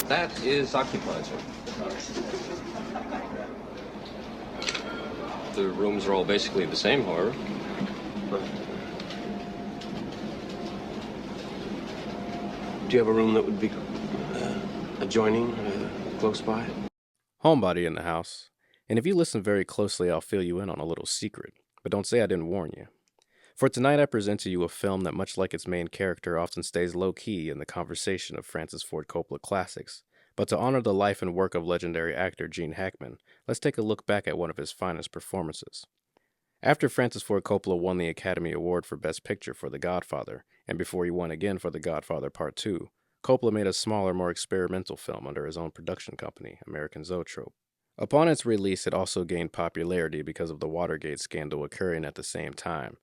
That is occupied, sir. The rooms are all basically the same, however. Do you have a room that would be adjoining, close by? Homebody in the house. And if you listen very closely, I'll fill you in on a little secret. But don't say I didn't warn you. For tonight, I present to you a film that, much like its main character, often stays low-key in the conversation of Francis Ford Coppola classics. But to honor the life and work of legendary actor Gene Hackman, let's take a look back at one of his finest performances. After Francis Ford Coppola won the Academy Award for Best Picture for The Godfather, and before he won again for The Godfather Part 2, Coppola made a smaller, more experimental film under his own production company, American Zoetrope. Upon its release, it also gained popularity because of the Watergate scandal occurring at the same time.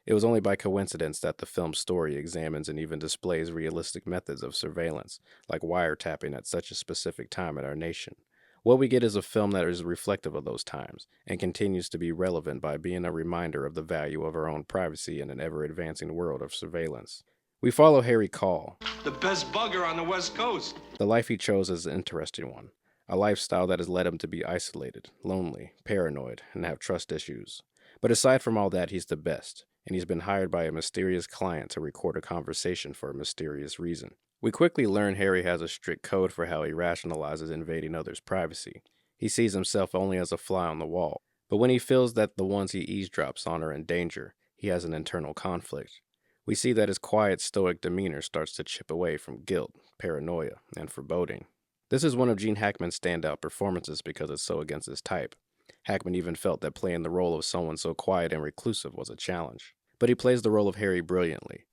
It was only by coincidence that the film's story examines and even displays realistic methods of surveillance, like wiretapping at such a specific time in our nation. What we get is a film that is reflective of those times, and continues to be relevant by being a reminder of the value of our own privacy in an ever-advancing world of surveillance. We follow Harry Call. The best bugger on the West Coast. The life he chose is an interesting one, a lifestyle that has led him to be isolated, lonely, paranoid, and have trust issues. But aside from all that, he's the best, and he's been hired by a mysterious client to record a conversation for a mysterious reason. We quickly learn Harry has a strict code for how he rationalizes invading others' privacy. He sees himself only as a fly on the wall, but when he feels that the ones he eavesdrops on are in danger, he has an internal conflict. We see that his quiet, stoic demeanor starts to chip away from guilt, paranoia, and foreboding. This is one of Gene Hackman's standout performances because it's so against his type. Hackman even felt that playing the role of someone so quiet and reclusive was a challenge. But he plays the role of Harry brilliantly.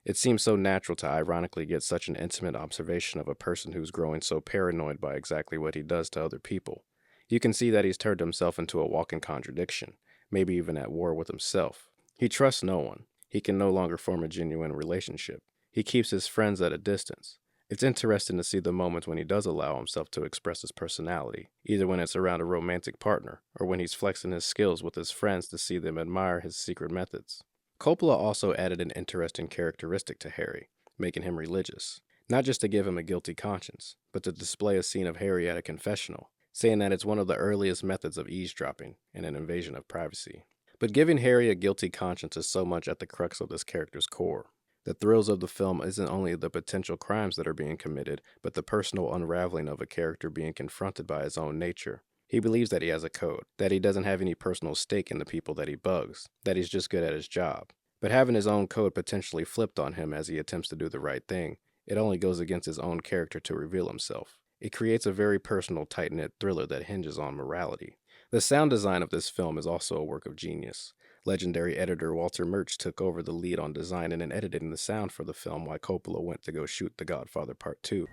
It seems so natural to ironically get such an intimate observation of a person who's growing so paranoid by exactly what he does to other people. You can see that he's turned himself into a walking contradiction, maybe even at war with himself. He trusts no one. He can no longer form a genuine relationship. He keeps his friends at a distance. It's interesting to see the moments when he does allow himself to express his personality, either when it's around a romantic partner or when he's flexing his skills with his friends to see them admire his secret methods. Coppola also added an interesting characteristic to Harry, making him religious. Not just to give him a guilty conscience, but to display a scene of Harry at a confessional, saying that it's one of the earliest methods of eavesdropping and an invasion of privacy. But giving Harry a guilty conscience is so much at the crux of this character's core. The thrills of the film isn't only the potential crimes that are being committed, but the personal unraveling of a character being confronted by his own nature. He believes that he has a code, that he doesn't have any personal stake in the people that he bugs, that he's just good at his job. But having his own code potentially flipped on him as he attempts to do the right thing, it only goes against his own character to reveal himself. It creates a very personal, tight-knit thriller that hinges on morality. The sound design of this film is also a work of genius. Legendary editor Walter Murch took over the lead on designing and editing the sound for the film while Coppola went to go shoot The Godfather Part 2.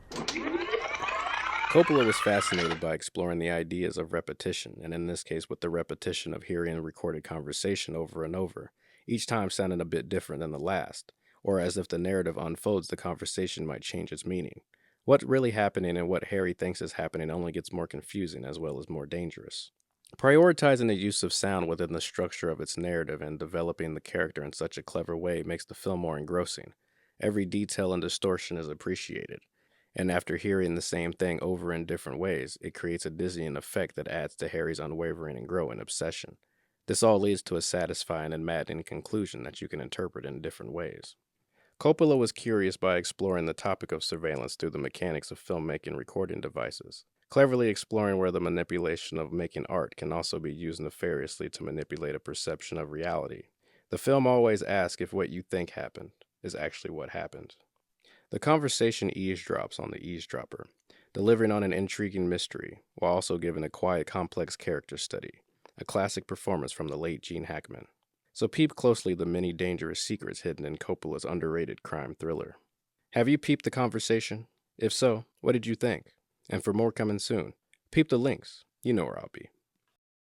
Coppola was fascinated by exploring the ideas of repetition, and in this case with the repetition of hearing a recorded conversation over and over, each time sounding a bit different than the last, or as if the narrative unfolds, the conversation might change its meaning. What's really happening and what Harry thinks is happening only gets more confusing as well as more dangerous. Prioritizing the use of sound within the structure of its narrative and developing the character in such a clever way makes the film more engrossing. Every detail and distortion is appreciated, and after hearing the same thing over in different ways, it creates a dizzying effect that adds to Harry's unwavering and growing obsession. This all leads to a satisfying and maddening conclusion that you can interpret in different ways. Coppola was curious by exploring the topic of surveillance through the mechanics of filmmaking recording devices, cleverly exploring where the manipulation of making art can also be used nefariously to manipulate a perception of reality. The film always asks if what you think happened is actually what happened. The conversation eavesdrops on the eavesdropper, delivering on an intriguing mystery, while also giving a quiet, complex character study, a classic performance from the late Gene Hackman. So peep closely the many dangerous secrets hidden in Coppola's underrated crime thriller. Have you peeped the conversation? If so, what did you think? And for more coming soon, peep the links. You know where I'll be.